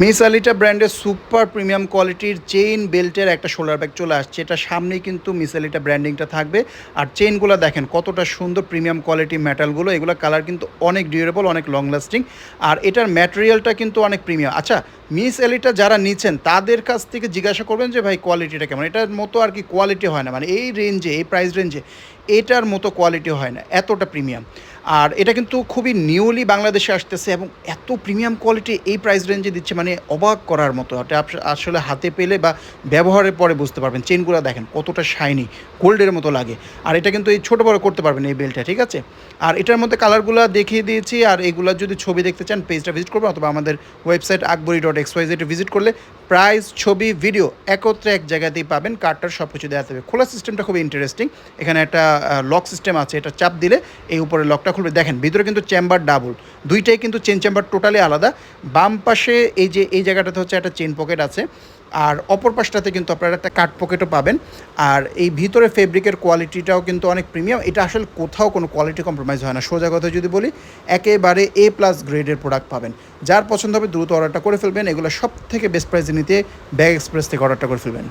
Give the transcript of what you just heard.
Miss আলিটা ব্র্যান্ডের super premium কোয়ালিটির chain বেল্টের একটা শোল্ডার ব্যাগ চলে আসছে। এটা সামনেই কিন্তু মিস আলিটা ব্র্যান্ডিংটা থাকবে। আর চেইনগুলো দেখেন কতটা সুন্দর প্রিমিয়াম কোয়ালিটি মেটালগুলো, এগুলো কালার কিন্তু অনেক ডিউরেবল, অনেক লং লাস্টিং। আর এটার ম্যাটেরিয়ালটা কিন্তু অনেক প্রিমিয়াম। আচ্ছা, মিস এলিটা যারা নিচ্ছেন তাদের কাছ থেকে জিজ্ঞাসা করবেন যে ভাই কোয়ালিটিটা কেমন। এটার মতো আর কি কোয়ালিটি হয় না, মানে এই রেঞ্জে, এই প্রাইস রেঞ্জে এটার মতো কোয়ালিটি হয় না, এতটা প্রিমিয়াম। আর এটা কিন্তু খুবই নিউলি বাংলাদেশে আসতেছে এবং এত প্রিমিয়াম কোয়ালিটি এই প্রাইস রেঞ্জে দিচ্ছে, মানে অবাক করার মতো। এটা আসলে হাতে পেলে বা ব্যবহারের পরে বুঝতে পারবেন। চেনগুলো দেখেন কতটা শাইনি, গোল্ডের মতো লাগে। আর এটা কিন্তু এই ছোটো বড়ো করতে পারবেন এই বেলটা, ঠিক আছে। আর এটার মধ্যে কালারগুলো দেখিয়ে দিয়েছি। আর এগুলোর যদি ছবি দেখতে চান পেজটা ভিজিট করবেন, অথবা আমাদের ওয়েবসাইট আকবরী.xyz ভিজিট করলে প্রাইস, ছবি, ভিডিও একত্রে এক জায়গাতেই পাবেন। কার্ডটার সব কিছু দেওয়া থাকবে। খোলা সিস্টেমটা খুবই ইন্টারেস্টিং। এখানে একটা লক সিস্টেম আছে, এটা চাপ দিলে এই উপরে লকটা খুলবে। দেখেন ভিতরে কিন্তু চেম্বার ডাবল, দুইটাই কিন্তু চেন চেম্বার টোটালি আলাদা। বাম পাশে এই যে এই জায়গাটাতে হচ্ছে একটা চেন পকেট আছে, আর অপর পাশটাতে কিন্তু আপনারা একটা কাট পকেটও পাবেন। আর এই ভিতরে ফেব্রিকের কোয়ালিটিটাও কিন্তু অনেক প্রিমিয়াম। এটা আসলে কোথাও কোনো কোয়ালিটি কম্প্রোমাইজ হয় না। সোজা কথা যদি বলি, একেবারে A+ গ্রেডের প্রোডাক্ট পাবেন। যার পছন্দ হবে দ্রুত অর্ডারটা করে ফেলবেন। এগুলো সব থেকে বেস্ট প্রাইসে নিতে ব্যাগ এক্সপ্রেস থেকে অর্ডারটা করে ফেলবেন।